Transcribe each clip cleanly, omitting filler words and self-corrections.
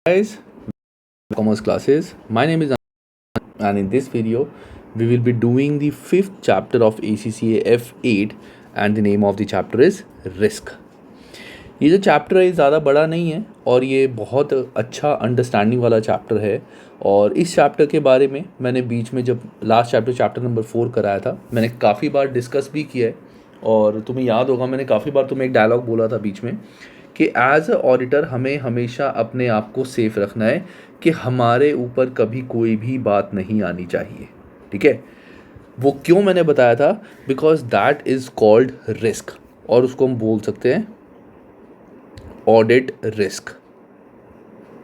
Guys, commerce classes. My name is Anand, and in this video we will be doing the fifth chapter of ACCA F8 and the name of the chapter is risk. ये जो chapter है ज़्यादा बड़ा नहीं है और ये बहुत अच्छा अंडरस्टैंडिंग वाला चैप्टर है। और इस चैप्टर के बारे में मैंने बीच में जब लास्ट चैप्टर नंबर 4 कराया था मैंने काफ़ी बार डिस्कस भी किया है। और तुम्हें याद होगा मैंने काफ़ी बार तुम्हें एक डायलॉग बोला था बीच में कि एज अ ऑडिटर हमें हमेशा अपने आप को सेफ रखना है कि हमारे ऊपर कभी कोई भी बात नहीं आनी चाहिए। ठीक है, वो क्यों मैंने बताया था, because that is called risk और उसको हम बोल सकते हैं ऑडिट रिस्क।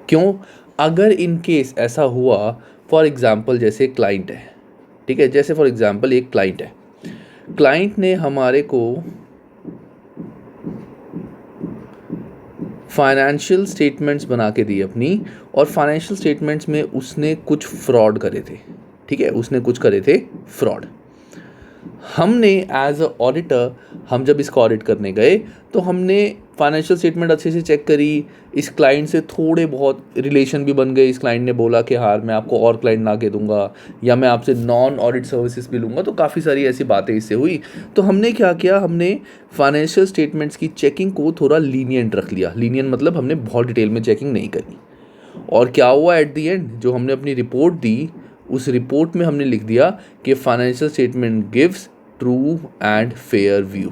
क्यों? अगर इन केस ऐसा हुआ, फॉर एग्जांपल जैसे क्लाइंट है, ठीक है, जैसे फॉर एग्जांपल एक क्लाइंट है, क्लाइंट ने हमारे को फाइनेंशियल स्टेटमेंट्स बना के दी अपनी, और फाइनेंशियल स्टेटमेंट्स में उसने कुछ फ्रॉड करे थे। ठीक है, उसने कुछ करे थे फ्रॉड। हमने एज अ ऑडिटर हम जब इसका ऑडिट करने गए तो हमने फाइनेंशियल स्टेटमेंट अच्छे से चेक करी, इस क्लाइंट से थोड़े बहुत रिलेशन भी बन गए। इस क्लाइंट ने बोला कि हाँ मैं आपको और क्लाइंट ला के दूंगा या मैं आपसे नॉन ऑडिट सर्विसेज भी लूँगा, तो काफ़ी सारी ऐसी बातें इससे हुई। तो हमने क्या किया, हमने फाइनेंशियल स्टेटमेंट्स की चेकिंग को थोड़ा लीनियंट रख लिया। लीनियंट मतलब हमने बहुत डिटेल में चेकिंग नहीं करी। और क्या हुआ एट दी एंड, जो हमने अपनी रिपोर्ट दी उस रिपोर्ट में हमने लिख दिया कि financial statement gives true and fair view,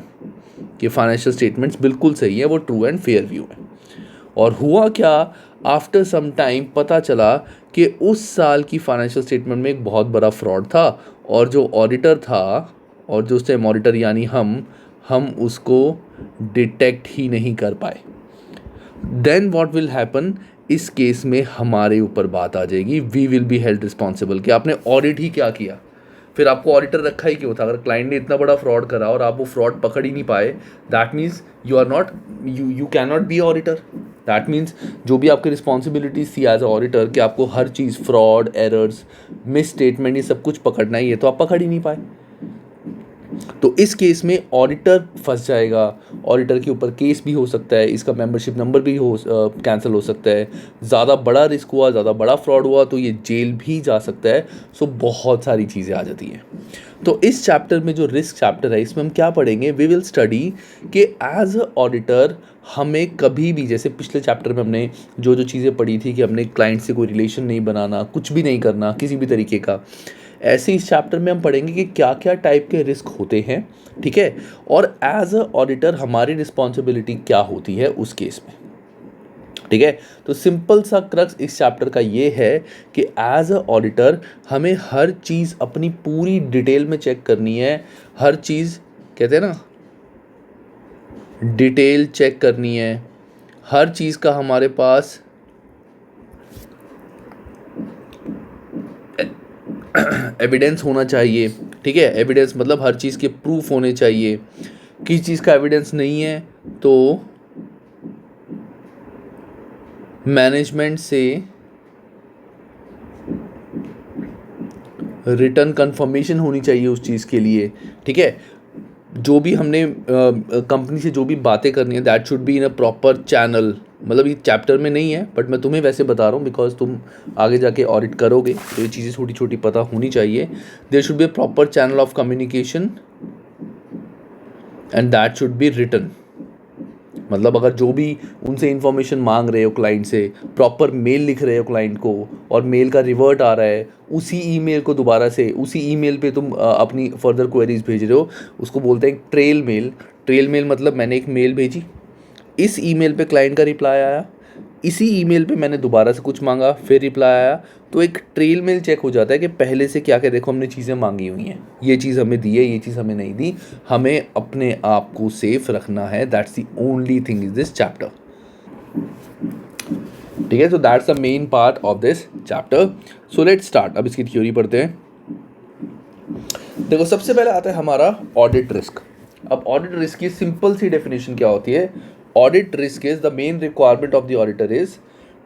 कि फाइनेंशियल स्टेटमेंट्स बिल्कुल सही है, वो ट्रू एंड फेयर व्यू है। और हुआ क्या, आफ्टर सम टाइम पता चला कि उस साल की फाइनेंशियल स्टेटमेंट में एक बहुत बड़ा फ्रॉड था, और जो ऑडिटर था और जो उस टाइम ऑडिटर यानी हम उसको डिटेक्ट ही नहीं कर पाए। देन व्हाट विल हैपन, इस केस में हमारे ऊपर बात आ जाएगी, we will be held responsible कि आपने ऑडिट ही क्या किया, फिर आपको ऑडिटर रखा ही क्यों था। अगर क्लाइंट ने इतना बड़ा फ्रॉड करा और आप वो फ्रॉड पकड़ ही नहीं पाए, that means you are not, you can not be auditor. That means जो भी आपकी रिस्पॉन्सिबिलिटीज थी एज अ ऑडिटर कि आपको हर चीज़, फ्रॉड, एरर्स, मिस स्टेटमेंट, ये सब कुछ पकड़ना ही है, तो आप पकड़ ही नहीं पाए। तो इस केस में ऑडिटर फंस जाएगा, ऑडिटर के ऊपर केस भी हो सकता है, इसका मेंबरशिप नंबर भी कैंसिल हो सकता है। ज़्यादा बड़ा रिस्क हुआ, ज़्यादा बड़ा फ्रॉड हुआ तो ये जेल भी जा सकता है। सो बहुत सारी चीज़ें आ जाती हैं। तो इस चैप्टर में जो रिस्क चैप्टर है इसमें हम क्या पढ़ेंगे, वी विल स्टडी कि एज अ ऑडिटर हमें कभी भी, जैसे पिछले चैप्टर में हमने जो जो चीज़ें पढ़ी थी कि हमने क्लाइंट से कोई रिलेशन नहीं बनाना, कुछ भी नहीं करना किसी भी तरीके का, ऐसे इस चैप्टर में हम पढ़ेंगे कि क्या क्या टाइप के रिस्क होते हैं। ठीक है, और एज अ ऑडिटर हमारी रिस्पॉन्सिबिलिटी क्या होती है उस केस में। ठीक है, तो सिंपल सा क्रक्स इस चैप्टर का ये है कि एज अ ऑडिटर हमें हर चीज़ अपनी पूरी डिटेल में चेक करनी है। हर चीज़, कहते हैं ना, डिटेल चेक करनी है। हर चीज़ का हमारे पास एविडेंस होना चाहिए। ठीक है, एविडेंस मतलब हर चीज़ के प्रूफ होने चाहिए। किस चीज़ का एविडेंस नहीं है तो मैनेजमेंट से रिटर्न कंफर्मेशन होनी चाहिए उस चीज़ के लिए। ठीक है, जो भी हमने कंपनी से जो भी बातें करनी है that should be in a proper channel. मतलब ये चैप्टर में नहीं है बट मैं तुम्हें वैसे बता रहा हूँ बिकॉज तुम आगे जाके ऑडिट करोगे तो ये चीज़ें छोटी छोटी पता होनी चाहिए। There should be a proper channel of communication and that should be written. मतलब अगर जो भी उनसे इन्फॉर्मेशन मांग रहे हो क्लाइंट से, प्रॉपर मेल लिख रहे हो क्लाइंट को और मेल का रिवर्ट आ रहा है, उसी ईमेल को दोबारा से उसी ईमेल पे तुम अपनी फर्दर क्वेरीज भेज रहे हो, उसको बोलते हैं ट्रेल मेल। ट्रेल मेल मतलब मैंने एक मेल भेजी, इस ईमेल पे क्लाइंट का रिप्लाई आया, इसी ईमेल पे मैंने दोबारा से कुछ मांगा फिर रिप्लाई आया, तो एक ट्रेल मेल चेक हो जाता है कि पहले से क्या क्या, देखो हमने चीज़ें मांगी हुई हैं, ये चीज़ हमें दी है, ये चीज़ हमें नहीं दी। हमें अपने आप को सेफ रखना है, that's the only thing is this chapter. ठीक है, so that's the main part of this chapter. So let's start. अब इसकी थ्योरी पढ़ते हैं। देखो सबसे पहले आता है हमारा ऑडिट रिस्क। अब ऑडिट रिस्क की सिंपल सी डेफिनेशन क्या होती है, audit risk is the main requirement of the auditor is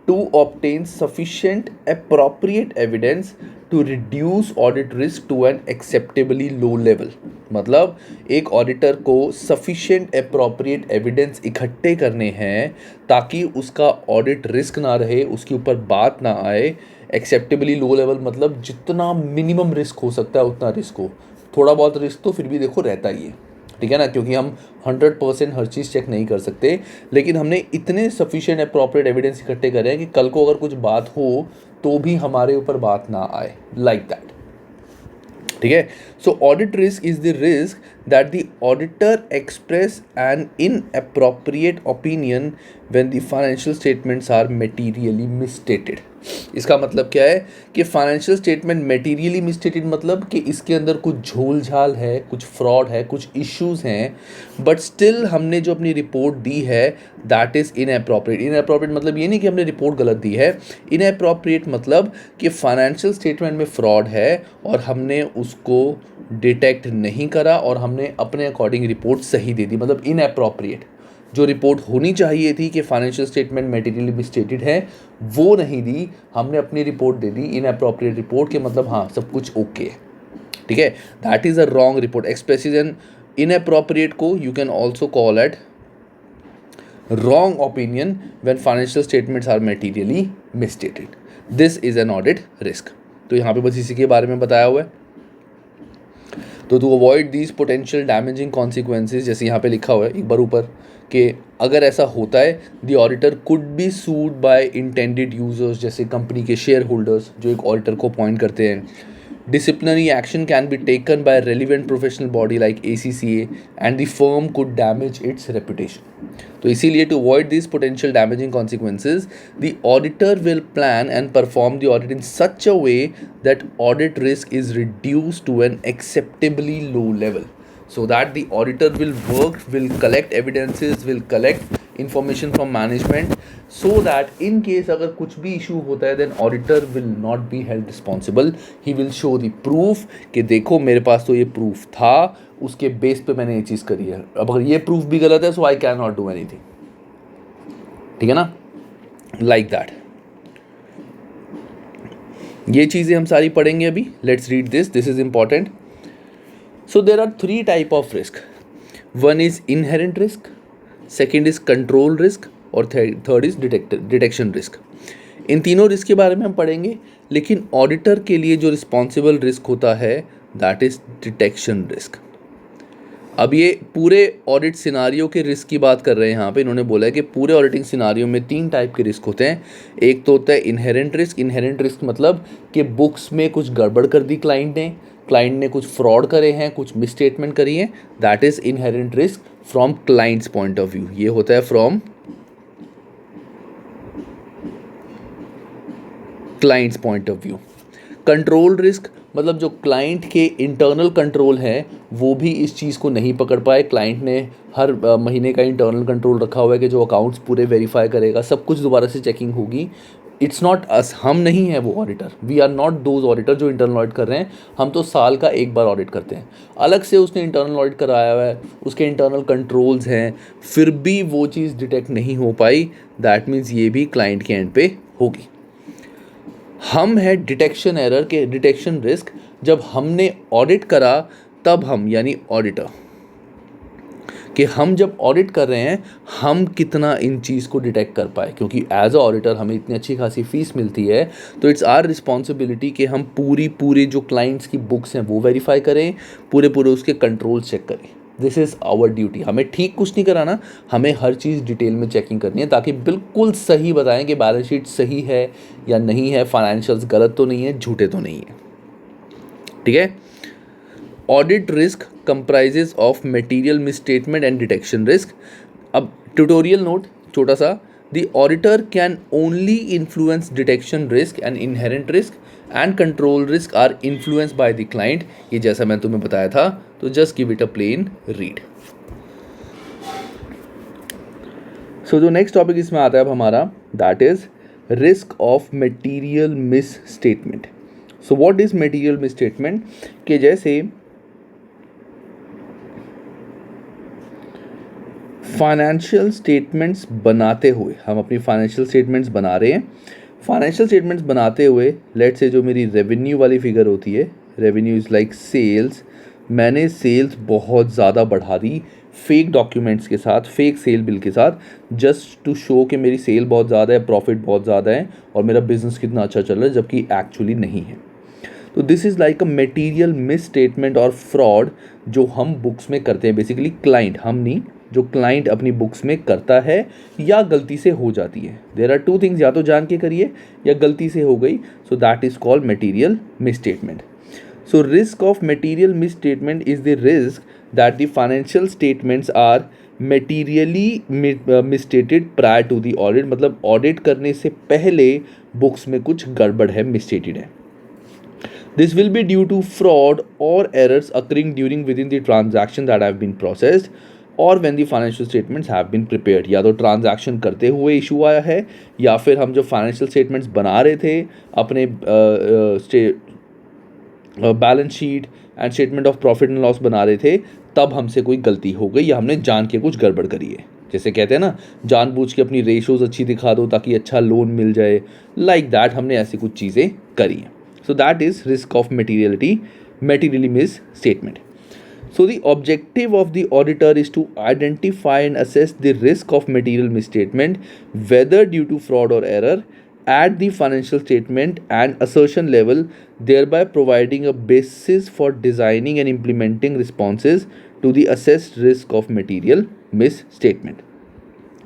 to obtain sufficient appropriate evidence to reduce audit risk to an acceptably low level। मतलब एक ऑडिटर को sufficient appropriate evidence इकट्ठे करने हैं ताकि उसका ऑडिट रिस्क ना रहे, उसके ऊपर बात ना आए। एक्सेप्टेबली लो लेवल मतलब जितना मिनिमम रिस्क हो सकता है उतना रिस्क हो। थोड़ा बहुत रिस्क तो फिर भी देखो रहता ही है, ठीक है ना, क्योंकि हम 100% हर चीज़ चेक नहीं कर सकते, लेकिन हमने इतने सफिशिएंट अप्रोप्रिएट एविडेंस इकट्ठे करे हैं कि कल को अगर कुछ बात हो तो भी हमारे ऊपर बात ना आए, लाइक दैट। ठीक है, so audit risk is the risk that the auditor express an inappropriate opinion when the financial statements are materially misstated. इसका मतलब क्या है कि फाइनेंशियल स्टेटमेंट मटेरियली मिसस्टेटेड मतलब कि इसके अंदर कुछ झोल झाल है, कुछ फ्रॉड है, कुछ इश्यूज हैं, बट स्टिल हमने जो अपनी रिपोर्ट दी है दैट इज़ इनअप्रोप्रिएट। इनअप्रोप्रिएट मतलब ये नहीं कि हमने रिपोर्ट गलत दी है, इनअप्रोप्रिएट मतलब कि फाइनेंशियल स्टेटमेंट में फ्रॉड है और हमने उसको डिटेक्ट नहीं करा और हमने अपने अकॉर्डिंग रिपोर्ट सही दे दी, मतलब इनअप्रोप्रिएट। जो रिपोर्ट होनी चाहिए थी कि फाइनेंशियल स्टेटमेंट मटेरियली मिसस्टेटेड है वो नहीं दी, हमने अपनी रिपोर्ट दे दी इनअप्रोप्रिएट रिपोर्ट के, मतलब हाँ सब कुछ ओके है, ठीक है, that is a wrong report. Expresses an inappropriate को you can also call at wrong opinion when financial statements are materially misstated. This is an audit risk. तो यहाँ पे बस इसी के बारे में बताया हुआ है। तो to avoid these potential damaging consequences, जैसे यहाँ पे लिखा हुआ है एक बार ऊपर कि अगर ऐसा होता है the auditor could be sued by intended users, जैसे कंपनी के शेयर होल्डर्स जो एक ऑडिटर को अपॉइंट करते हैं। Disciplinary action can be taken by relevant professional body like ACCA and the firm could damage its reputation. तो इसीलिए to avoid this potential damaging consequences the auditor will plan and perform the audit in such a way that audit risk is reduced to an acceptably low level, so that the auditor will work, will collect evidences, will collect information from management, so that in case अगर कुछ भी issue होता है then auditor will not be held responsible, he will show the proof कि देखो मेरे पास तो ये proof था, उसके बेस पे मैंने ये चीज़ करी है, अब अगर ये proof भी गलत है so I cannot do anything, ठीक है ना, like that। ये चीज़ें हम सारी पढ़ेंगे अभी। Let's read this, this is important। So there are three type of risk. One is inherent risk, second is control risk और third is detection risk। इन तीनों रिस्क के बारे में हम पढ़ेंगे, लेकिन ऑडिटर के लिए जो रिस्पॉन्सिबल रिस्क होता है दैट इज डिटेक्शन रिस्क। अब ये पूरे ऑडिट सिनारियो के रिस्क की बात कर रहे हैं। यहाँ पे इन्होंने बोला है कि पूरे ऑडिटिंग सिनारियो में 3 टाइप के रिस्क होते हैं। एक तो होता है इनहेरेंट रिस्क। इनहेरेंट रिस्क मतलब कि बुक्स में कुछ गड़बड़ कर दी क्लाइंट ने कुछ फ्रॉड करे हैं, कुछ मिसस्टेटमेंट करी है, that is inherent risk from clients point of view. ये होता है from clients point of view. Control risk मतलब जो क्लाइंट के इंटरनल कंट्रोल हैं वो भी इस चीज़ को नहीं पकड़ पाए। क्लाइंट ने हर महीने का इंटरनल कंट्रोल रखा हुआ है कि जो अकाउंट्स पूरे वेरीफाई करेगा, सब कुछ दोबारा से चेकिंग होगी। इट्स नॉट अस, हम नहीं हैं वो auditor, we are not those auditor जो इंटरनल ऑडिट कर रहे हैं। हम तो साल का एक बार ऑडिट करते हैं। अलग से उसने इंटरनल ऑडिट कराया हुआ है, उसके इंटरनल कंट्रोल्स हैं, फिर भी वो चीज़ डिटेक्ट नहीं हो पाई, दैट मीन्स ये भी क्लाइंट के एंड पे होगी। हम है डिटेक्शन एरर के डिटेक्शन रिस्क। जब हमने ऑडिट करा तब हम यानी ऑडिटर कि हम जब ऑडिट कर रहे हैं हम कितना इन चीज़ को डिटेक्ट कर पाए, क्योंकि एज अ ऑडिटर हमें इतनी अच्छी खासी फीस मिलती है, तो इट्स आवर रिस्पॉन्सिबिलिटी कि हम पूरे जो क्लाइंट्स की बुक्स हैं वो वेरीफाई करें, पूरे उसके कंट्रोल चेक करें। This is our duty. हमें ठीक कुछ नहीं कराना, हमें हर चीज़ डिटेल में चेकिंग करनी है ताकि बिल्कुल सही बताएं कि बैलेंस शीट सही है या नहीं है, फाइनेंशियल्स गलत तो नहीं है, झूठे तो नहीं है, ठीक है। Audit risk comprises of material misstatement and detection risk. अब ट्यूटोरियल नोट छोटा सा, the auditor can only influence detection risk and inherent risk and control risk are influence by the client. ये जैसा मैं तुम्हें बताया था, तो just give it a plain read. So जो नेक्स्ट टॉपिक इसमें आता है अब हमारा, that is risk of material misstatement. So what is material misstatement? कि जैसे फाइनेंशियल स्टेटमेंट्स बनाते हुए, हम अपनी फाइनेंशियल स्टेटमेंट्स बना रहे हैं। फाइनेंशियल स्टेटमेंट्स बनाते हुए लेट्स से जो मेरी रेवेन्यू वाली फिगर होती है, रेवेन्यू इज़ लाइक सेल्स, मैंने सेल्स बहुत ज़्यादा बढ़ा दी फेक डॉक्यूमेंट्स के साथ, फेक सेल बिल के साथ, जस्ट टू शो कि मेरी सेल बहुत ज़्यादा है, प्रॉफिट बहुत ज़्यादा है और मेरा बिजनेस कितना अच्छा चल रहा है, जबकि एक्चुअली नहीं है। तो this is like a material miss statement और फ्रॉड जो हम बुक्स में करते हैं। बेसिकली क्लाइंट, हम नहीं, जो क्लाइंट अपनी बुक्स में करता है या गलती से हो जाती है। देयर आर टू थिंग्स, या तो जान के करिए या गलती से हो गई, सो that is called material miss statement. So risk of material misstatement is the risk that the financial statements are materially misstated prior to the audit, मतलब ऑडिट करने से पहले बुक्स में कुछ गड़बड़ है, मिसस्टेटेड है। This will be due to fraud or errors occurring during within the transaction that have been processed और when the financial statements have been prepared। या तो ट्रांजैक्शन करते हुए इशू आया है, या फिर हम जो फाइनेंशियल स्टेटमेंट्स बना रहे थे अपने balance sheet and statement of profit and loss बना रहे थे, तब हमसे कोई गलती हो गई या हमने जान के कुछ गड़बड़ करी है। जैसे कहते हैं ना, जानबूझ के अपनी रेशोज़ अच्छी दिखा दो ताकि अच्छा लोन मिल जाए, लाइक दैट हमने ऐसी कुछ चीज़ें करी हैं। सो that is risk of materially miss statement. So the objective of the auditor is to identify and assess the risk of material misstatement, whether due to fraud or error, at the financial statement and assertion level, thereby providing a basis for designing and implementing responses to the assessed risk of material misstatement।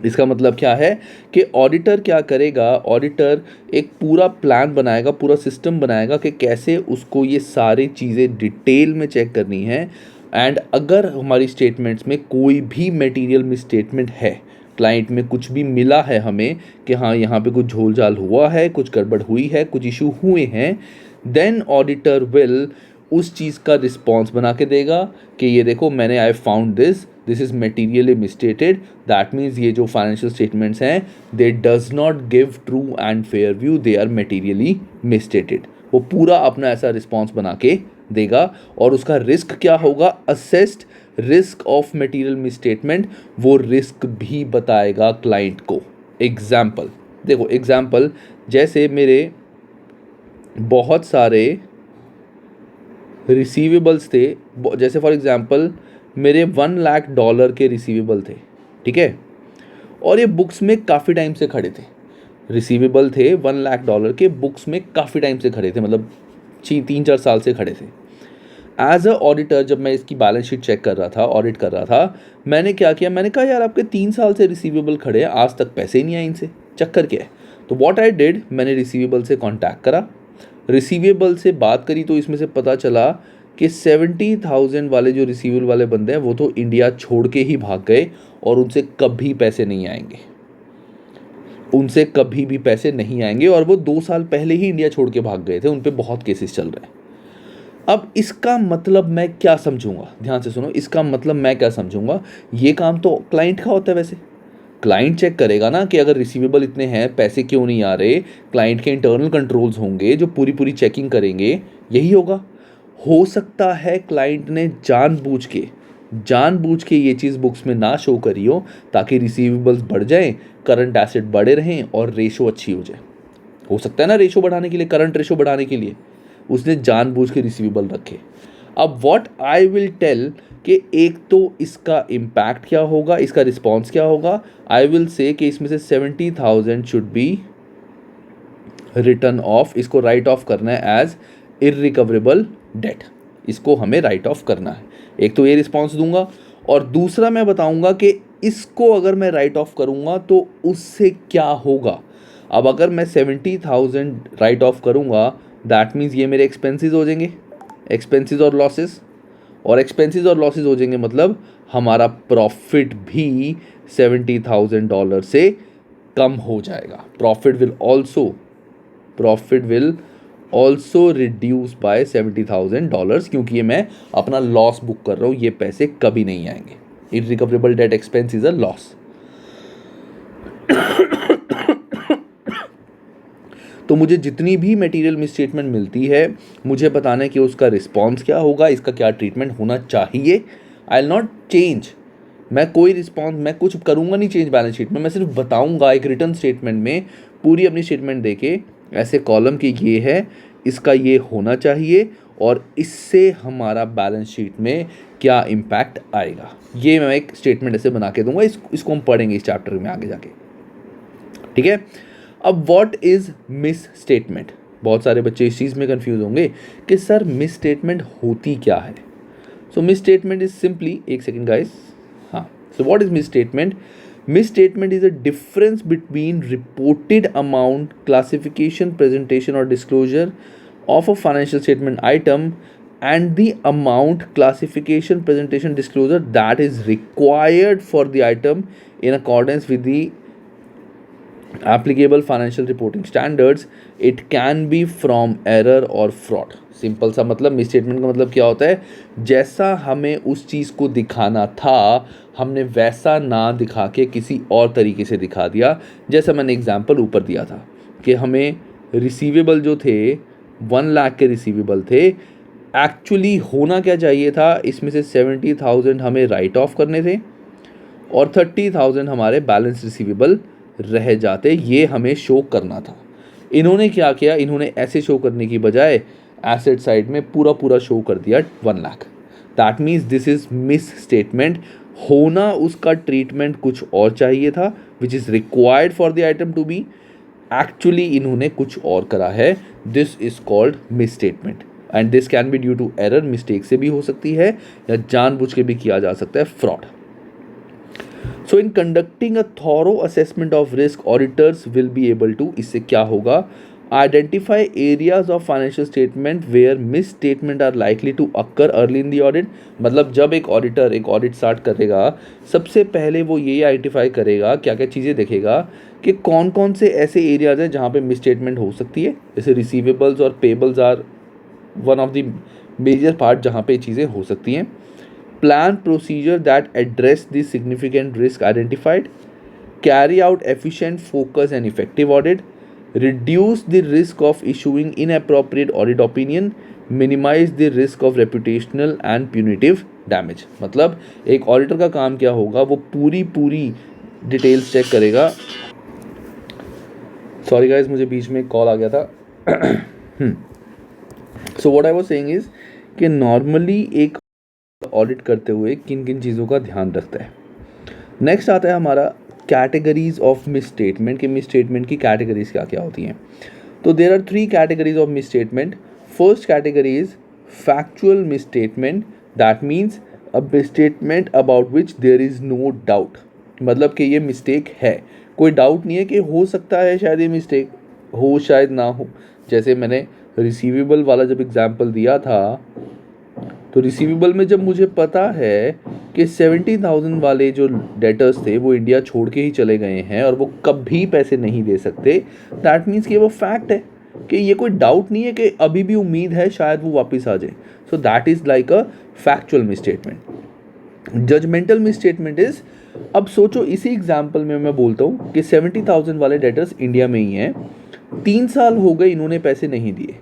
इसका मतलब क्या है कि auditor क्या करेगा, auditor एक पूरा plan बनाएगा, पूरा सिस्टम बनाएगा कि कैसे उसको ये सारी चीज़ें डिटेल में चेक करनी है। एंड अगर हमारी स्टेटमेंट्स में कोई भी मटेरियल मिसस्टेटमेंट है, क्लाइंट में कुछ भी मिला है हमें कि हाँ यहाँ पे कुछ झोल झाल हुआ है, कुछ गड़बड़ हुई है, कुछ इशू हुए हैं, देन ऑडिटर विल उस चीज़ का रिस्पॉन्स बना के देगा कि ये देखो मैंने I found this is materially misstated. That means ये जो फाइनेंशियल स्टेटमेंट्स हैं they does not give true and fair view, they are materially misstated. वो पूरा अपना ऐसा रिस्पॉन्स बना के देगा और उसका रिस्क क्या होगा, assessed risk of material misstatement, वो रिस्क भी बताएगा क्लाइंट को। एग्जाम्पल देखो, एग्जाम्पल जैसे मेरे बहुत सारे रिसीवेबल्स थे, जैसे फॉर एग्जांपल मेरे $1 लाख के रिसीवेबल थे, ठीक है, और ये बुक्स में काफ़ी टाइम से खड़े थे। रिसीवेबल थे $1 लाख के, बुक्स में काफ़ी टाइम से खड़े थे, मतलब 3-4 साल से खड़े थे। एज अ ऑडिटर जब मैं इसकी बैलेंस शीट चेक कर रहा था, ऑडिट कर रहा था, मैंने क्या किया, मैंने कहा यार आपके 3 साल से रिसीवेबल खड़े हैं, आज तक पैसे ही नहीं आए इनसे, चक्कर क्या है। तो व्हाट आई डिड, मैंने रिसीवेबल से कॉन्टैक्ट करा, रिसीवेबल से बात करी, तो इसमें से पता चला कि 70,000 वाले जो रिसीवेबल वाले बंदे हैं वो तो इंडिया छोड़ के ही भाग गए और उनसे कभी पैसे नहीं आएंगे, उनसे कभी भी पैसे नहीं आएंगे, और वो 2 साल पहले ही इंडिया छोड़ के भाग गए थे, उन पे बहुत केसेस चल रहे हैं। अब इसका मतलब मैं क्या समझूंगा, ध्यान से सुनो, इसका मतलब मैं क्या समझूंगा, ये काम तो क्लाइंट का होता है। वैसे क्लाइंट चेक करेगा ना कि अगर रिसीवेबल इतने हैं, पैसे क्यों नहीं आ रहे, क्लाइंट के इंटरनल कंट्रोल्स होंगे जो पूरी चेकिंग करेंगे, यही होगा। हो सकता है क्लाइंट ने जानबूझ के ये चीज़ बुक्स में ना शो करी हो ताकि रिसीवेबल्स बढ़ जाएं, करंट एसेट बढ़े रहें और रेशो अच्छी हो जाए। हो सकता है ना, रेशो बढ़ाने के लिए, करंट रेशो बढ़ाने के लिए उसने जानबूझ के रिसीवेबल रखे। अब व्हाट आई विल टेल कि एक तो इसका इम्पैक्ट क्या होगा, इसका रिस्पॉन्स क्या होगा। आई विल से कि इसमें से 70,000 शुड बी रिटर्न ऑफ, इसको राइट ऑफ करना है एज इररिकवरेबल डेट, इसको हमें राइट ऑफ करना है। एक तो ये रिस्पॉन्स दूंगा, और दूसरा मैं बताऊंगा कि इसको अगर मैं राइट ऑफ करूंगा तो उससे क्या होगा। अब अगर मैं 70,000 राइट ऑफ करूंगा, दैट मीन्स ये मेरे एक्सपेंसेस हो जाएंगे, एक्सपेंसेस और लॉसेस, और एक्सपेंसेस और लॉसेस हो जाएंगे मतलब हमारा प्रॉफिट भी $70,000 से कम हो जाएगा। Profit will also reduce by $70,000, क्योंकि ये मैं अपना लॉस बुक कर रहा हूँ, ये पैसे कभी नहीं आएंगे। Irrecoverable date expense is a loss. तो मुझे जितनी भी मटेरियल मिसस्टेटमेंट मिलती है, मुझे बताना है कि उसका रिस्पॉन्स क्या होगा, इसका क्या ट्रीटमेंट होना चाहिए। आई विल नॉट चेंज मैं कोई रिस्पॉन्स, मैं कुछ करूँगा नहीं चेंज बैलेंस शीट में, मैं सिर्फ बताऊँगा एक रिटर्न स्टेटमेंट में पूरी अपनी स्टेटमेंट देके ऐसे कॉलम की ये है, इसका ये होना चाहिए और इससे हमारा बैलेंस शीट में क्या इम्पैक्ट आएगा, ये मैं एक स्टेटमेंट ऐसे बना के दूंगा। इसको हम पढ़ेंगे इस चैप्टर में आगे जाके, ठीक है। अब व्हाट इज मिस स्टेटमेंट, बहुत सारे बच्चे इस चीज़ में कंफ्यूज होंगे कि सर मिस स्टेटमेंट होती क्या है। सो मिस स्टेटमेंट इज सिंपली, एक सेकेंड गाइस, हाँ, सो what is miss statement? Misstatement is a difference between reported amount, classification, presentation, or disclosure of a financial statement item and the amount, classification, presentation, disclosure that is required for the item in accordance with the applicable financial reporting standards. It can be from error or fraud. Simple सा मतलब miss statement का मतलब क्या होता है, जैसा हमें उस चीज़ को दिखाना था हमने वैसा ना दिखा के किसी और तरीके से दिखा दिया। जैसा मैंने एग्जांपल ऊपर दिया था कि हमें रिसीवेबल जो थे 1 लाख के रिसीवेबल थे, एक्चुअली होना क्या चाहिए था, इसमें से 70,000 हमें राइट ऑफ करने थे और 30,000 हमारे बैलेंस रिसीवेबल रह जाते, ये हमें शो करना था। इन्होंने क्या किया, इन्होंने ऐसे शो करने की बजाय एसेट साइड में पूरा शो कर दिया 1 lakh. That means this is misstatement. होना उसका ट्रीटमेंट कुछ और चाहिए था, which is required for the item to be, actually इन्होंने कुछ और करा है। This is called misstatement and this can be due to error, mistake से भी हो सकती है या जानबूझ के भी किया जा सकता है, fraud. So in conducting a thorough assessment of risk, auditors will be able to, इससे क्या होगा, identify areas of financial statement where misstatement are likely to occur early in the audit। मतलब जब एक ऑडिटर एक ऑडिट स्टार्ट करेगा, सबसे पहले वो ये आइडेंटिफाई करेगा, क्या क्या चीज़ें देखेगा कि कौन कौन से ऐसे एरियाज हैं जहाँ पे मिसस्टेटमेंट हो सकती है। जैसे रिसीवेबल्स और payables are one of the major part जहाँ पे चीज़ें हो सकती हैं। Plan procedure that address the significant risk identified, carry out efficient, focused and effective audit, reduce the risk of issuing inappropriate audit opinion, minimize the risk of reputational and punitive damage। मतलब एक auditor का काम क्या होगा, वो पूरी details check करेगा। Sorry guys, मुझे बीच में एक कॉल आ गया था। So what I was saying is कि नॉर्मली एक ऑडिट करते हुए किन किन चीज़ों का ध्यान रखता है। नेक्स्ट आता है हमारा कैटेगरीज ऑफ मिस स्टेटमेंट, कि मिस स्टेटमेंट की कैटेगरीज क्या क्या होती हैं। तो there are 3 categories of misstatement. First category is factual misstatement, that means a misstatement about which there is no doubt, मतलब कि ये मिस्टेक है, कोई डाउट नहीं है कि हो सकता है शायद ये मिस्टेक हो शायद ना हो। जैसे मैंने रिसीवेबल वाला जब एग्जाम्पल दिया था, तो रिसीवेबल में जब मुझे पता है कि 70,000 वाले जो डेटर्स थे वो इंडिया छोड़ के ही चले गए हैं और वो कभी पैसे नहीं दे सकते, दैट मीन्स कि वो फैक्ट है, कि ये कोई डाउट नहीं है कि अभी भी उम्मीद है शायद वो वापस आ जाए। So that is like a factual misstatement. Judgemental misstatement is, अब सोचो इसी एग्जाम्पल में मैं बोलता हूँ कि 70,000 वाले डेटर्स इंडिया में ही हैं, 3 साल हो गए इन्होंने पैसे नहीं दिए,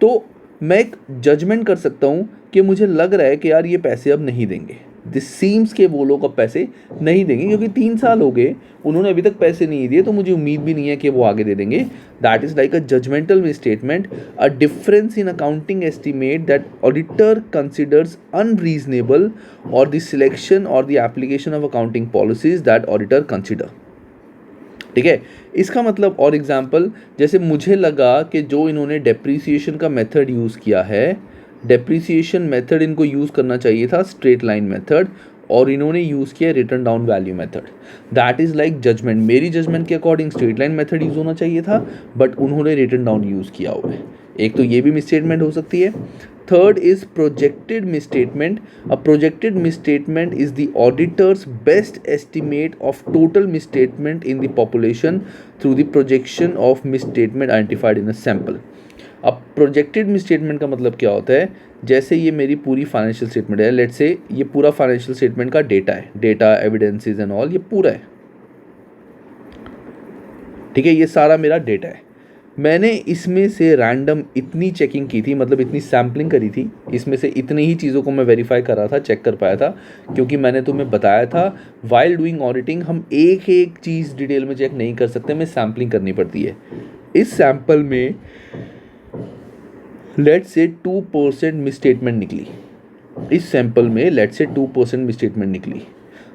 तो मैं एक जजमेंट कर सकता हूँ कि मुझे लग रहा है कि यार ये पैसे अब नहीं देंगे, दिस सीम्स के वो लोग अब पैसे नहीं देंगे क्योंकि 3 साल हो गए उन्होंने अभी तक पैसे नहीं दिए, तो मुझे उम्मीद भी नहीं है कि वो आगे दे देंगे। That is like a judgemental misstatement, a difference in accounting estimate that auditor considers unreasonable और द सिलेक्शन और the application of accounting policies that auditor consider. ठीक है, इसका मतलब और एग्जांपल, जैसे मुझे लगा कि जो इन्होंने डेप्रीसिएशन का मेथड यूज़ किया है, डेप्रीसिएशन मेथड इनको यूज़ करना चाहिए था स्ट्रेट लाइन मेथड, और इन्होंने यूज़ किया written down value method. That is like judgment, मेरी जजमेंट के according straight line method use होना चाहिए था, बट उन्होंने रिटर्न डाउन यूज़ किया हुआ है। एक तो ये भी मिसस्टेटमेंट हो सकती है। Third is projected misstatement. A projected misstatement is the auditor's best estimate of total misstatement in the population through the projection of misstatement identified in a sample. अब प्रोजेक्टेड मिसस्टेटमेंट का मतलब क्या होता है, जैसे ये मेरी पूरी फाइनेंशियल स्टेटमेंट है, लेट्स से ये पूरा फाइनेंशियल स्टेटमेंट का डेटा है, डेटा एविडेंसेस एंड ऑल, ये पूरा है, ठीक है, ये सारा मेरा डेटा है। मैंने इसमें से रैंडम इतनी चेकिंग की थी, मतलब इतनी सैम्पलिंग करी थी, इसमें से इतनी ही चीज़ों को मैं वेरीफाई कर रहा था, चेक कर पाया था, क्योंकि मैंने तुम्हें बताया था वाइल डूइंग ऑडिटिंग हम एक एक चीज़ डिटेल में चेक नहीं कर सकते, हमें सैम्पलिंग करनी पड़ती है। इस सैंपल में लेट्स से 2% मिसस्टेटमेंट निकली, इस सैंपल में लेट्स से 2% मिसस्टेटमेंट निकली,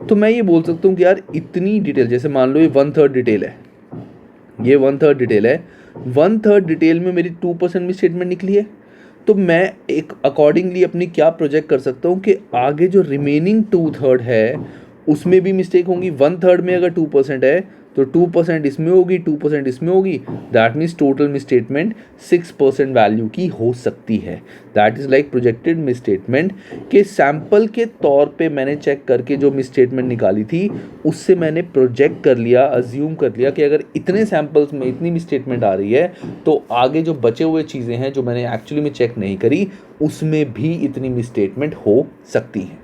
तो मैं ये बोल सकता हूँ कि यार इतनी डिटेल, जैसे मान लो ये 1/3 डिटेल है, ये 1/3 डिटेल है, 1/3 डिटेल में मेरी 2% मिसस्टेटमेंट निकली है, तो मैं एक अकॉर्डिंगली अपनी क्या प्रोजेक्ट कर सकता हूँ कि आगे जो रिमेनिंग 2/3 है उसमें भी मिस्टेक होंगी। 1/3 में अगर 2% है तो 2% इसमें होगी, 2% इसमें होगी, that means total misstatement 6% value की हो सकती है। That is like projected misstatement के सैंपल के तौर पे मैंने चेक करके जो मिसस्टेटमेंट निकाली थी उससे मैंने प्रोजेक्ट कर लिया, अज्यूम कर लिया कि अगर इतने सैंपल्स में इतनी मिसस्टेटमेंट आ रही है तो आगे जो बचे हुए चीज़ें हैं जो मैंने एक्चुअली में चेक नहीं करी उसमें भी इतनी मिसस्टेटमेंट हो सकती हैं।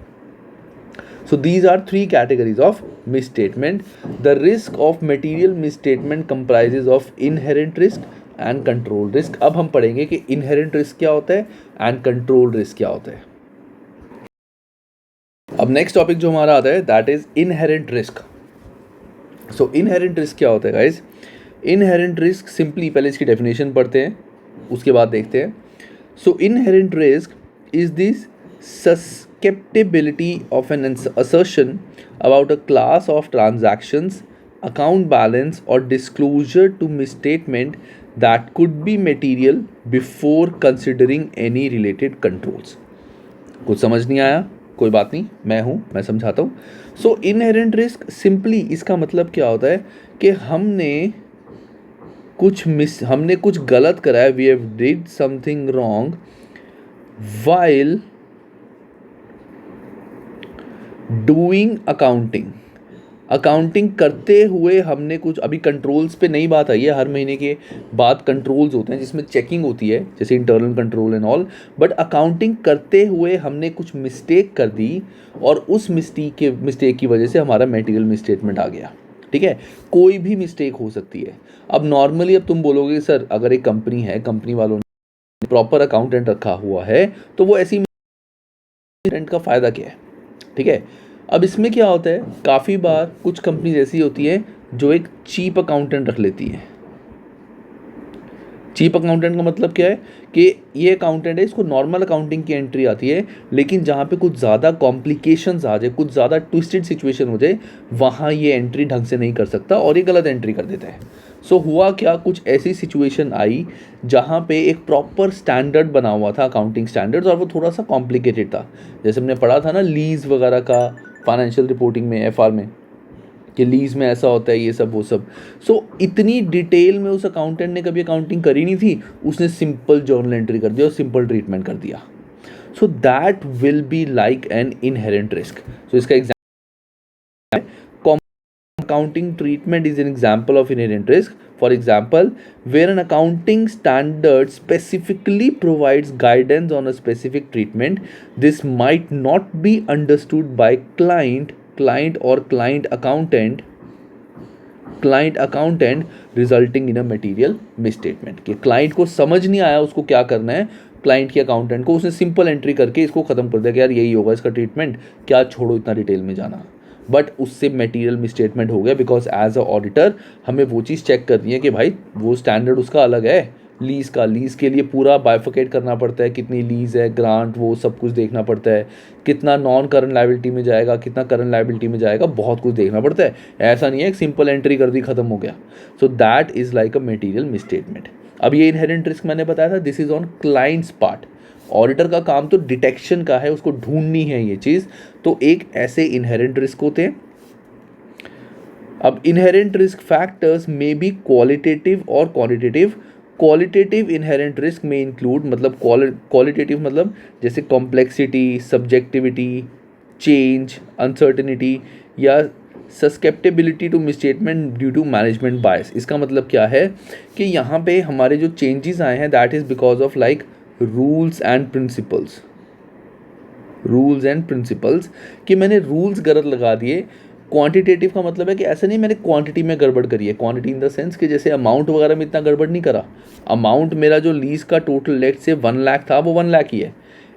So these are three categories of misstatement. The risk of material misstatement comprises of inherent risk and control risk. अब हम पढ़ेंगे कि inherent risk क्या होता है and control risk क्या होता है। अब नेक्स्ट टॉपिक जो हमारा आता है that is inherent risk. So inherent risk क्या होता है guys? Inherent risk simply पहले इसकी definition पढ़ते हैं, उसके बाद देखते हैं। So inherent risk is this susceptibility of an assertion about a class of transactions, account balance or disclosure to misstatement that could be material before considering any related controls. कुछ समझ नहीं आया? कोई बात नहीं, मैं समझाता हूँ। सो इनहेरेंट रिस्क सिंपली इसका मतलब क्या होता है कि हमने कुछ गलत करा है, we have did something wrong while doing accounting करते हुए हमने कुछ, अभी कंट्रोल्स पे नई बात आई है, हर महीने के बाद कंट्रोल्स होते हैं जिसमें चेकिंग होती है जैसे internal control and all, but accounting करते हुए हमने कुछ मिस्टेक कर दी और उस मिस्टेक की वजह से हमारा मटेरियल मिसस्टेटमेंट आ गया। ठीक है, कोई भी मिस्टेक हो सकती है। अब नॉर्मली अब तुम बोलोगे सर अगर एक कंपनी है, कंपनी वालों ने प्रॉपर अकाउंटेंट रखा हुआ है तो वो ऐसी का फ़ायदा क्या है। ठीक है, अब इसमें क्या होता है, काफ़ी बार कुछ कंपनीज ऐसी होती हैं जो एक चीप अकाउंटेंट रख लेती हैं। चीप अकाउंटेंट का मतलब क्या है कि ये अकाउंटेंट है, इसको नॉर्मल अकाउंटिंग की एंट्री आती है, लेकिन जहाँ पे कुछ ज़्यादा कॉम्प्लिकेशंस आ जाए, कुछ ज़्यादा ट्विस्टेड सिचुएशन हो जाए, वहाँ ये एंट्री ढंग से नहीं कर सकता और ये गलत एंट्री कर देता है। सो हुआ क्या, कुछ ऐसी सिचुएशन आई जहाँ पे एक प्रॉपर स्टैंडर्ड बना हुआ था, अकाउंटिंग स्टैंडर्ड्स, और वो थोड़ा सा कॉम्प्लिकेटेड था। जैसे हमने पढ़ा था ना लीज वगैरह का फाइनेंशियल रिपोर्टिंग में, एफआर में, कि लीज में ऐसा होता है, ये सब वो सब। सो इतनी डिटेल में उस अकाउंटेंट ने कभी अकाउंटिंग करी नहीं थी, उसने सिंपल जर्नल एंट्री कर दिया और सिंपल ट्रीटमेंट कर दिया। So that will be like an inherent risk. So इसका example accounting treatment is an example of inherent risk. For example, where an accounting standard specifically provides guidance on a specific treatment, this might not be understood by client or client accountant resulting in a material misstatement. कि client को समझ नहीं आया उसको क्या करना है, client के अकाउंटेंट को, उसने सिंपल एंट्री करके इसको ख़त्म कर दिया कि यार यही होगा इसका ट्रीटमेंट, क्या छोड़ो इतना डिटेल में जाना, बट उससे मटेरियल मिसस्टेटमेंट हो गया। बिकॉज एज अ ऑडिटर हमें वो चीज़ चेक करनी है कि भाई वो स्टैंडर्ड उसका अलग है, लीज़ के लिए पूरा बाइफिकेट करना पड़ता है, कितनी लीज़ है, ग्रांट, वो सब कुछ देखना पड़ता है, कितना नॉन करंट लायबिलिटी में जाएगा, कितना करंट लायबिलिटी में जाएगा, बहुत कुछ देखना पड़ता है। ऐसा नहीं है एक सिंपल एंट्री कर दी ख़त्म हो गया। सो that is like a material misstatement. अब ये इनहेरेंट रिस्क मैंने बताया था, this is on clients part. Auditor का काम तो डिटेक्शन का है, उसको ढूंढनी है ये चीज़, तो एक ऐसे इनहेरेंट रिस्क होते हैं। अब इनहेरेंट रिस्क फैक्टर्स में बी क्वालिटेटिव और क्वांटिटेटिव। क्वालिटेटिव इनहेरेंट रिस्क में इंक्लूड, मतलब क्वालिटेटिव मतलब जैसे कॉम्प्लेक्सिटी, सब्जेक्टिविटी, चेंज, अनसर्टेनिटी या susceptibility to misstatement due to management bias. इसका मतलब क्या है कि यहाँ पे हमारे जो चेंजेस आए हैं that is because of like rules and principles कि मैंने रूल्स गलत लगा दिए, क्वांटिटेटिव का मतलब है कि ऐसा नहीं मैंने क्वांटिटी में गड़बड़ करी है, क्वांटिटी इन द सेंस कि जैसे अमाउंट वगैरह में इतना गड़बड़ नहीं करा, अमाउंट मेरा जो लीज का टोटल लेट से 1 लाख था वो 1 लाख ही है,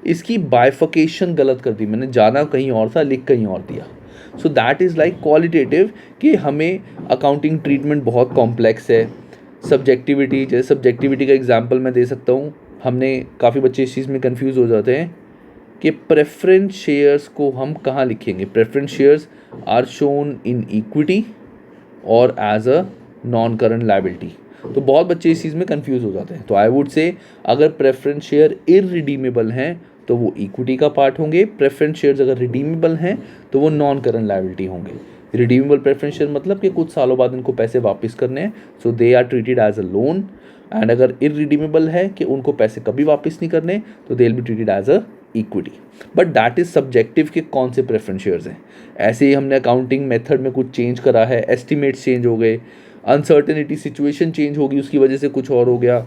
इसकी बाइफिकेशन गलत कर दी मैंने, जाना कहीं और था लिख कहीं और दिया। So that is like qualitative कि हमें अकाउंटिंग ट्रीटमेंट बहुत कॉम्प्लेक्स है। सब्जेक्टिविटी, जैसे सब्जेक्टिविटी का एग्जांपल मैं दे सकता हूँ, हमने काफ़ी बच्चे इस चीज़ में कंफ्यूज हो जाते हैं कि प्रेफरेंस शेयर्स को हम कहाँ लिखेंगे। Preference shares are shown in equity और as a non current liability. तो बहुत बच्चे इस चीज़ में कंफ्यूज हो जाते हैं। तो आई वुड से अगर प्रेफरेंस शेयर इररिडीमेबल हैं तो वो इक्विटी का पार्ट होंगे, प्रेफरेंस शेयर्स अगर रिडीमेबल हैं तो वो नॉन करंट लायबिलिटी होंगे। रिडीमेबल प्रेफरेंस शेयर मतलब कि कुछ सालों बाद इनको पैसे वापस करने हैं, so they are treated as a loan. And अगर इररिडीमेबल है कि उनको पैसे कभी वापस नहीं करने, तो they will be treated as a equity. But that is subjective कि कौन से प्रेफरेंस शेयर्स हैं। ऐसे ही हमने अकाउंटिंग मेथड में कुछ चेंज करा है, एस्टिमेट्स चेंज हो गए, अनसर्टेनिटी सिचुएशन चेंज होगी उसकी वजह से कुछ और हो गया,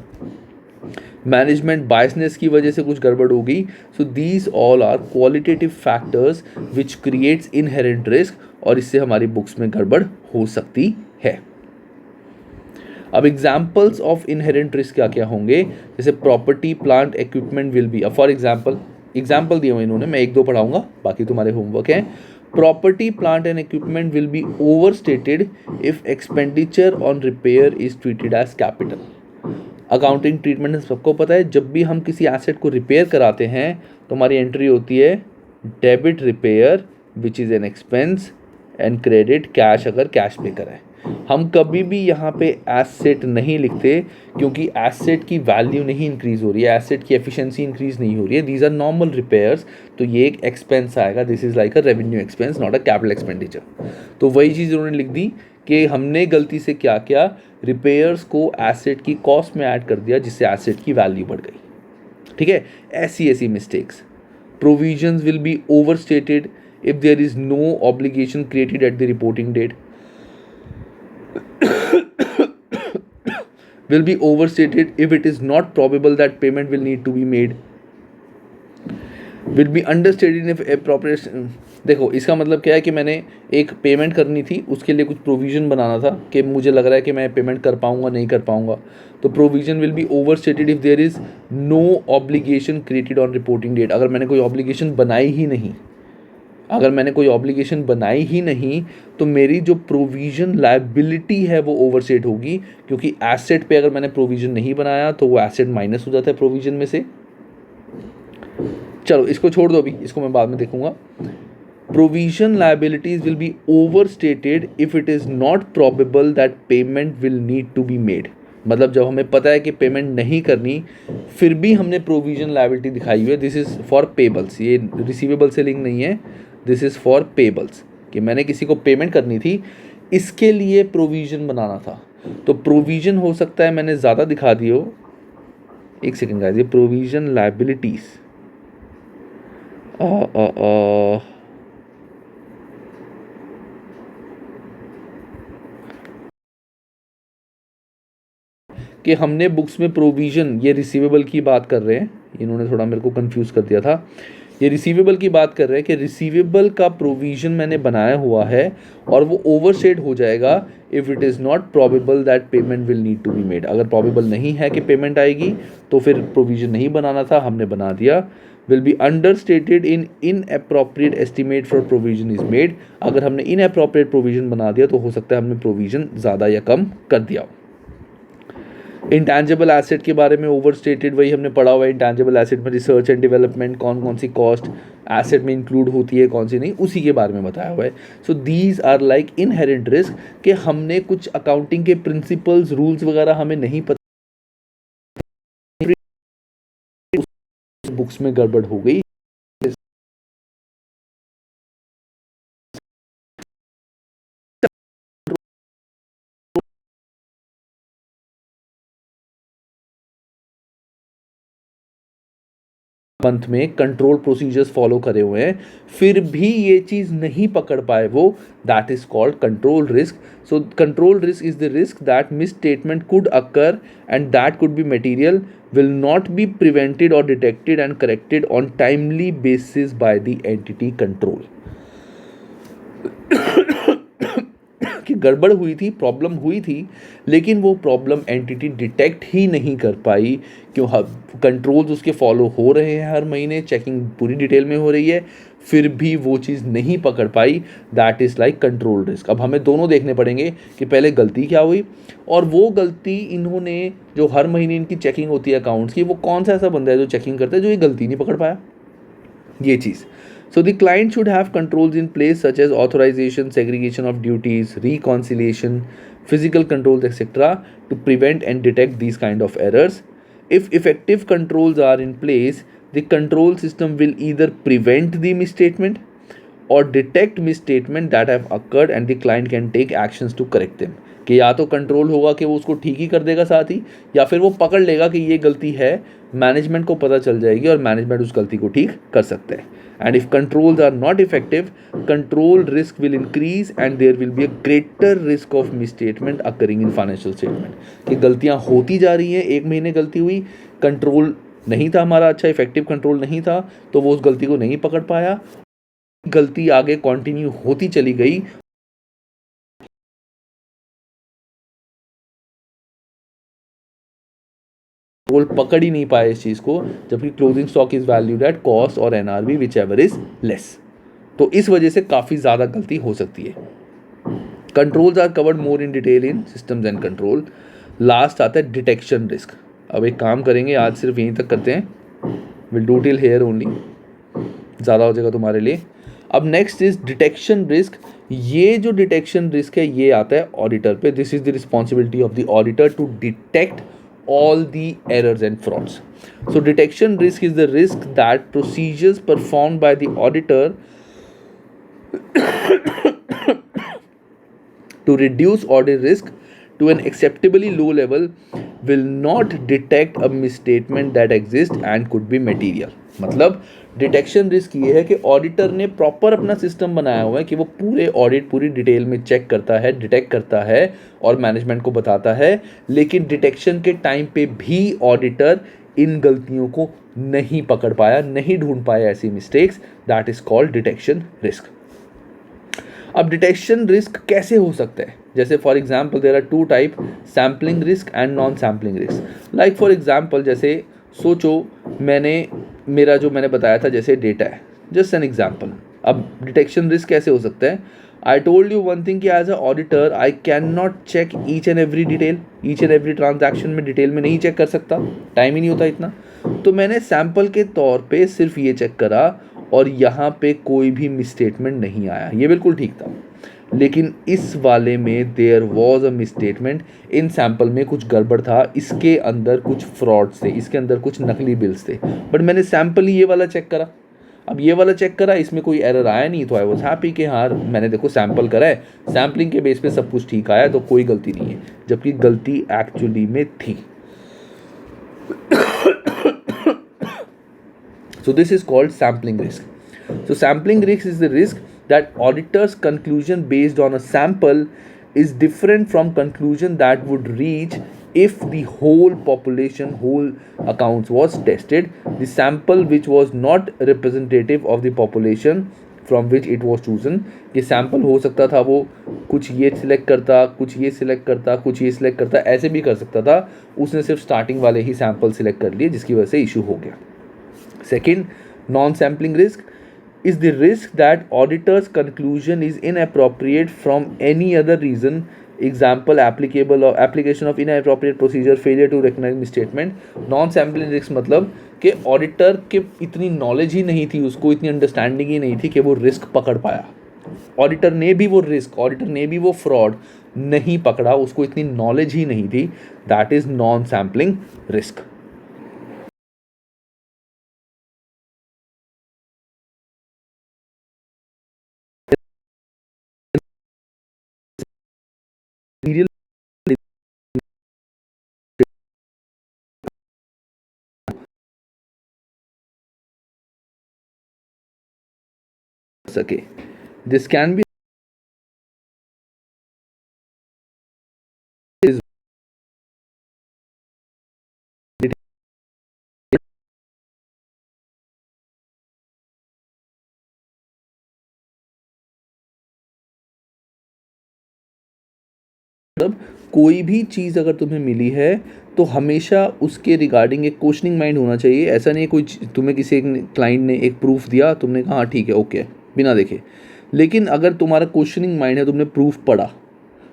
मैनेजमेंट बायसनेस की वजह से कुछ गड़बड़ हो गई। So these all are qualitative factors which creates inherent risk, और इससे हमारी बुक्स में गड़बड़ हो सकती है। अब एग्जाम्पल्स ऑफ इनहेरेंट रिस्क क्या क्या होंगे, जैसे property plant equipment will B, for example दिए हुए इन्होंने, मैं 1-2 पढ़ाऊंगा, बाकी तुम्हारे होमवर्क है। Property plant and equipment will be over stated if expenditure on repair is treated as capital. Accounting treatment सबको पता है, जब भी हम किसी एसेट को रिपेयर कराते हैं तो हमारी एंट्री होती है debit repair which is an expense, and credit cash अगर कैश पे करा है। हम कभी भी यहाँ पे एसेट नहीं लिखते क्योंकि एसेट की वैल्यू नहीं इंक्रीज हो रही है, एसेट की एफिशिएंसी इंक्रीज नहीं हो रही है, दीज आर नॉर्मल रिपेयर्स, तो ये एक एक्सपेंस आएगा, this is like a revenue expense not a capital expenditure. तो वही चीज़ उन्होंने लिख दी कि हमने गलती से क्या किया, रिपेयर्स को एसेट की कॉस्ट में ऐड कर दिया जिससे एसेट की वैल्यू बढ़ गई। ठीक है, ऐसी mistakes. Provisions will be over stated if there is no obligation created at the reporting date, will be overstated if it is not probable that payment will need to be made, will be understated if appropriate। देखो इसका मतलब क्या है कि मैंने एक payment करनी थी, उसके लिए कुछ प्रोविज़न बनाना था कि मुझे लग रहा है कि मैं पेमेंट कर पाऊंगा नहीं कर पाऊंगा, तो provision will be over stated if there is no obligation created on reporting date. अगर मैंने कोई ऑब्लिगेशन बनाई ही नहीं, तो मेरी जो प्रोविज़न लायबिलिटी है वो ओवरस्टेट होगी, क्योंकि एसेट पे अगर मैंने प्रोविज़न नहीं बनाया तो वो एसेट माइनस हो जाता है प्रोविज़न में से। चलो इसको छोड़ दो, अभी इसको मैं बाद में देखूंगा। Provision liabilities will be overstated if it is not probable that payment will need to be made. मतलब जब हमें पता है कि पेमेंट नहीं करनी फिर भी हमने प्रोविज़न लायबिलिटी दिखाई हुई है, दिस इज़ फॉर पेबल्स, ये रिसीवेबल से लिंक नहीं है, दिस इज़ फॉर पेबल्स, कि मैंने किसी को पेमेंट करनी थी इसके लिए प्रोविज़न बनाना था। तो प्रोविज़न हो सकता है मैंने ज़्यादा दिखा दी हो, एक सेकेंड गाइस, ये प्रोविज़न लायबिलिटीज़ कि हमने बुक्स में प्रोविज़न, ये रिसीवेबल की बात कर रहे हैं, इन्होंने थोड़ा मेरे को कंफ्यूज कर दिया था, ये रिसीवेबल की बात कर रहे हैं कि रिसीवेबल का प्रोविज़न मैंने बनाया हुआ है और वो ओवरस्टेट हो जाएगा if it is not probable that payment will need to be made. अगर प्रोबेबल नहीं है कि पेमेंट आएगी तो फिर प्रोविज़न नहीं बनाना था, हमने बना दिया। Will be under stated in appropriate estimate for provision is made. अगर हमने इन अप्रोप्रिएट प्रोविज़न बना दिया तो हो सकता है हमने प्रोविज़न ज़्यादा या कम कर दिया। इंटैंजिबल एसेट के बारे में ओवरस्टेटेड, वही हमने पढ़ा हुआ है, इंटैंजिबल एसेट में रिसर्च एंड डेवलपमेंट कौन कौन सी कॉस्ट एसेट में इंक्लूड होती है कौन सी नहीं, उसी के बारे में बताया हुआ है। So these are like inherent risk कि हमने कुछ अकाउंटिंग के प्रिंसिपल्स रूल्स वगैरह हमें नहीं पता, बुक्स में गड़बड़ हो गई। मंथ में कंट्रोल प्रोसीजर्स फॉलो करे हुए हैं फिर भी ये चीज़ नहीं पकड़ पाए वो, that is called control risk. So control risk is the risk that miss statement could occur and that could be material, will not be prevented or detected and corrected on timely basis by the entity control। गड़बड़ हुई थी, problem हुई थी, लेकिन वो problem entity detect ही नहीं कर पाई। क्यों? कंट्रोल्स उसके फॉलो हो रहे हैं, हर महीने चेकिंग पूरी डिटेल में हो रही है, फिर भी वो चीज़ नहीं पकड़ पाई। That is like control risk. अब हमें दोनों देखने पड़ेंगे कि पहले गलती क्या हुई, और वो गलती इन्होंने जो हर महीने इनकी चेकिंग होती है अकाउंट्स की, वो कौन सा ऐसा बंदा है जो चेकिंग करता है जो ये गलती नहीं पकड़ पाया, ये चीज़। So the client should have controls in place such as authorization, segregation of duties, reconciliation, physical controls, etc. to prevent and detect these kind of errors. If effective controls are in place, the control system will either prevent the misstatement or detect misstatement that have occurred and the client can take actions to correct them. कि या तो control होगा कि वो उसको ठीक ही कर देगा साथ ही, या फिर वो पकड़ लेगा कि ये गलती है, मैनेजमेंट को पता चल जाएगी और मैनेजमेंट उस गलती को ठीक कर सकते हैं. And if controls are not effective, control risk will increase and there will be a greater risk of misstatement occurring in financial statement. कि गलतियां होती जा रही हैं, एक महीने गलती हुई, कंट्रोल नहीं था हमारा अच्छा, इफेक्टिव कंट्रोल नहीं था, तो वो उस गलती को नहीं पकड़ पाया, गलती आगे कंटिन्यू होती चली गई, कंट्रोल पकड़ ही नहीं पाए इस चीज़ को, जबकि closing stock is valued at cost और NRV whichever is less. तो इस वजह से काफ़ी ज़्यादा गलती हो सकती है. Controls are covered more in detail in systems and control. Last आता है डिटेक्शन रिस्क. अब एक काम करेंगे, आज सिर्फ यहीं तक करते हैं, will do till here only, ज़्यादा हो जाएगा तुम्हारे लिए. अब नेक्स्ट इज डिटेक्शन रिस्क. ये जो डिटेक्शन रिस्क है ये आता है ऑडिटर पे. This is the responsibility of the auditor to detect all the errors and frauds. So detection risk is the risk that procedures performed by the auditor to reduce audit risk to an acceptably low level will not detect a misstatement that exists and could be material. मतलब detection risk ये है कि auditor ने proper अपना system बनाया हुआ है कि वो पूरे ऑडिट पूरी डिटेल में चेक करता है, डिटेक्ट करता है और मैनेजमेंट को बताता है, लेकिन डिटेक्शन के टाइम पे भी ऑडिटर इन गलतियों को नहीं पकड़ पाया, नहीं ढूंढ पाया ऐसी mistakes. That is called detection risk. अब डिटेक्शन रिस्क कैसे हो सकता है? जैसे for example there are two type, sampling risk and non sampling risk. Like for example, जैसे सोचो मेरा जो मैंने बताया था जैसे डेटा है, जस्ट एन एग्जाम्पल. अब डिटेक्शन रिस्क कैसे हो सकता है? I told you one thing कि as a auditor I can not check each and every detail, each and every transaction में डिटेल में नहीं चेक कर सकता, टाइम ही नहीं होता इतना. तो मैंने सैम्पल के तौर पे सिर्फ ये चेक करा और यहाँ पे कोई भी मिसस्टेटमेंट नहीं आया, ये बिल्कुल ठीक था. लेकिन इस वाले में देयर वॉज अ मिसस्टेटमेंट. इन सैम्पल में कुछ गड़बड़ था, इसके अंदर कुछ फ्रॉड्स थे, इसके अंदर कुछ नकली बिल्स थे, बट मैंने सैम्पल ही ये वाला चेक करा. अब ये वाला चेक करा, इसमें कोई एरर आया नहीं, तो आई वॉज हैप्पी कि हाँ मैंने देखो सैम्पल करा है, सैम्पलिंग के बेस पे सब कुछ ठीक आया, तो कोई गलती नहीं है, जबकि गलती एक्चुअली में थी. So this is called sampling risk. So sampling risk is the risk that auditor's conclusion based on a sample is different from conclusion that would reach if the whole population, whole accounts was tested. The sample which was not representative of the population from which it was chosen. ये sample हो सकता था वो कुछ ये select करता, कुछ ये सिलेक्ट करता, कुछ ये सिलेक्ट करता, ऐसे भी कर सकता था. उसने सिर्फ स्टार्टिंग वाले ही सैम्पल सिलेक्ट कर लिए, जिसकी वजह से इशू हो गया. Second, non-sampling risk is the risk that auditor's conclusion is inappropriate from any other reason. Example, application of inappropriate procedure, failure to recognize misstatement. Non-sampling risk मतलब कि ऑडिटर के इतनी नॉलेज ही नहीं थी, उसको इतनी अंडरस्टैंडिंग ही नहीं थी कि वो रिस्क पकड़ पाया. ऑडिटर ने भी वो रिस्क, ऑडिटर ने भी वो फ्रॉड नहीं पकड़ा, उसको इतनी नॉलेज ही नहीं थी. That is non sampling risk. Serial सके. दिस कैन बी मतलब कोई भी चीज़ अगर तुम्हें मिली है तो हमेशा उसके रिगार्डिंग एक क्वेश्चनिंग माइंड होना चाहिए। ऐसा नहीं कोई तुम्हें किसी एक क्लाइंट ने एक प्रूफ दिया, तुमने कहा हाँ ठीक है ओके बिना देखे, लेकिन अगर तुम्हारा क्वेश्चनिंग माइंड है, तुमने प्रूफ पढ़ा,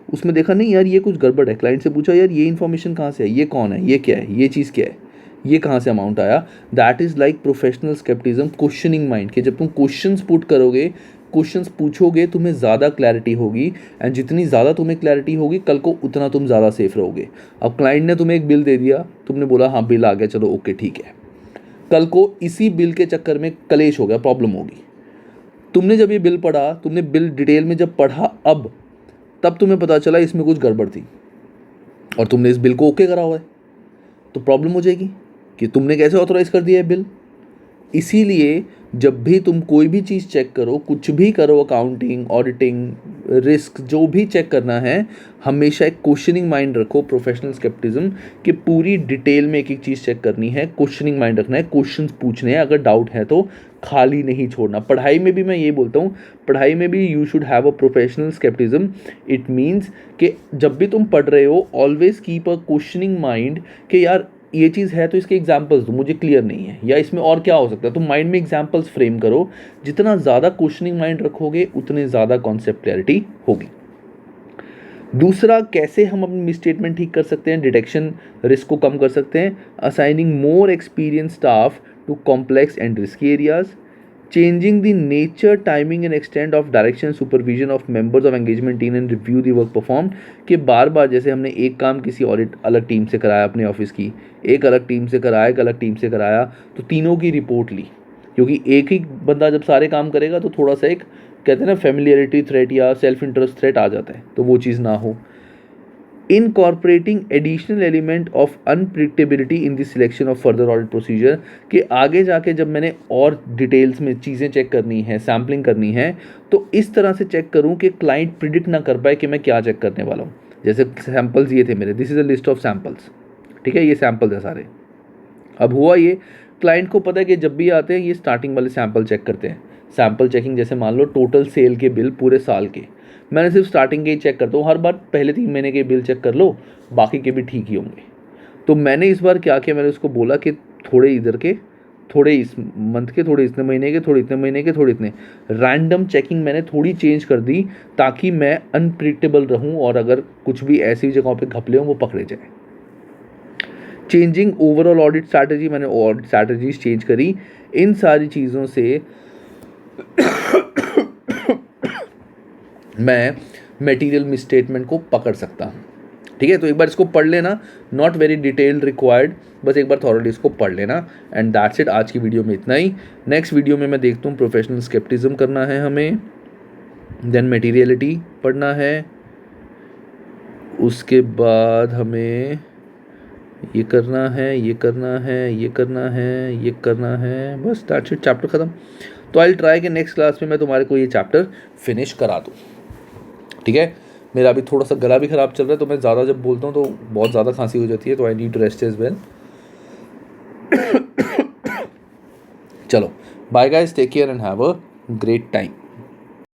उसमें देखा नहीं यार ये कुछ गड़बड़ है, क्लाइंट से पूछा यार ये इन्फॉर्मेशन कहाँ से है, ये कौन है, ये क्या है, ये चीज़ क्या है, ये कहाँ से अमाउंट आया, that is like professional scepticism, questioning mind के जब तुम क्वेश्चंस पुट करोगे, क्वेश्चंस पूछोगे, तुम्हें ज़्यादा क्लैरिटी होगी, एंड जितनी ज़्यादा तुम्हें क्लैरिटी होगी कल को उतना तुम ज़्यादा सेफ रहोगे। अब क्लाइंट ने तुम्हें एक बिल दे दिया, तुमने बोला हाँ बिल आ गया चलो ओके ठीक है, कल को इसी बिल के चक्कर में कलेश हो गया, प्रॉब्लम होगी। तुमने जब ये बिल पढ़ा, तुमने बिल डिटेल में जब पढ़ा अब, तब तुम्हें पता चला इसमें कुछ गड़बड़ थी और तुमने इस बिल को ओके करा हुआ है, तो प्रॉब्लम हो जाएगी कि तुमने कैसे ऑथोराइज कर दिया है बिल। इसीलिए जब भी तुम कोई भी चीज़ चेक करो, कुछ भी करो, अकाउंटिंग, ऑडिटिंग, रिस्क, जो भी चेक करना है, हमेशा एक क्वेश्चनिंग माइंड रखो, प्रोफेशनल स्केप्टिज्म कि पूरी डिटेल में एक एक चीज़ चेक करनी है, क्वेश्चनिंग माइंड रखना है, क्वेश्चंस पूछने हैं, अगर डाउट है तो खाली नहीं छोड़ना। पढ़ाई में भी मैं ये बोलता हूँ, पढ़ाई में भी you should have a professional scepticism. It means कि जब भी तुम पढ़ रहे हो always keep a questioning mind कि यार ये चीज़ है तो इसके एग्जाम्पल्स दो, मुझे क्लियर नहीं है, या इसमें और क्या हो सकता है, तो माइंड में एग्जाम्पल्स फ्रेम करो। जितना ज़्यादा क्वेश्चनिंग माइंड रखोगे उतने ज़्यादा कॉन्सेप्ट क्लैरिटी होगी। दूसरा, कैसे हम अपनी मिसस्टेटमेंट ठीक कर सकते हैं, डिटेक्शन रिस्क को कम कर सकते हैं, assigning more experience staff to complex and risky areas, changing the nature, timing and extent of direction supervision of members of engagement team and review the work performed। कि बार बार जैसे हमने एक काम किसी ऑडिट अलग टीम से कराया, अपने ऑफिस की एक अलग टीम से कराया, एक अलग टीम से कराया, तो तीनों की रिपोर्ट ली, क्योंकि एक ही बंदा जब सारे काम करेगा तो थोड़ा सा एक कहते हैं ना फेमिलियरिटी थ्रेट या सेल्फ इंटरेस्ट थ्रेट आ जाता है, तो वो चीज़ ना हो। Incorporating additional element of unpredictability in the selection of further audit procedure, कि आगे जाके जब मैंने और डिटेल्स में चीज़ें चेक करनी है, सैम्पलिंग करनी है, तो इस तरह से चेक करूं कि क्लाइंट प्रिडिक्ट ना कर पाए कि मैं क्या चेक करने वाला हूं। जैसे सैम्पल्स ये थे मेरे, this is a list of samples, ठीक है, ये सैम्पल्स है सारे। अब हुआ ये, क्लाइंट को पता है कि जब भी आते हैं ये स्टार्टिंग वाले सैम्पल चेक करते हैं। सैम्पल चेकिंग जैसे मान लो टोटल सेल के बिल पूरे साल के, मैंने सिर्फ स्टार्टिंग के ही चेक करता हूँ, हर बार पहले 3 महीने के बिल चेक कर लो, बाकी के भी ठीक ही होंगे। तो मैंने इस बार क्या किया, मैंने उसको बोला कि थोड़े इधर के, थोड़े इस मंथ के, थोड़े इतने महीने के, थोड़े इतने महीने के, थोड़े इतने, रैंडम चेकिंग मैंने थोड़ी चेंज कर दी ताकि मैं अनप्रिडिक्टेबल रहूँ और अगर कुछ भी ऐसी जगहों पर घपले हों वो पकड़े जाए। चेंजिंग ओवरऑल ऑडिट स्ट्रैटेजी, मैंने ऑडिट स्ट्रैटेजीज चेंज करी। इन सारी चीज़ों से मैं मटेरियल मिसस्टेटमेंट को पकड़ सकता हूँ, ठीक है। तो एक बार इसको पढ़ लेना, नॉट वेरी डिटेल रिक्वायर्ड, बस एक बार थॉरली इसको पढ़ लेना, एंड दैट्स इट। आज की वीडियो में इतना ही। नेक्स्ट वीडियो में मैं देखता हूँ प्रोफेशनल स्केप्टिज्म करना है हमें, देन मटेरियलिटी पढ़ना है, उसके बाद हमें ये करना है, ये करना है, ये करना है, ये करना है, बस दैट्स इट, चैप्टर ख़त्म। तो आई विल ट्राई कि नेक्स्ट क्लास में मैं तुम्हारे को ये चैप्टर फिनिश करा दूँ, ठीक है। मेरा अभी थोड़ा सा गला भी ख़राब चल रहा है, तो मैं ज़्यादा जब बोलता हूँ तो बहुत ज़्यादा खांसी हो जाती है, तो I need to rest as well. चलो bye guys, take care and have a great time.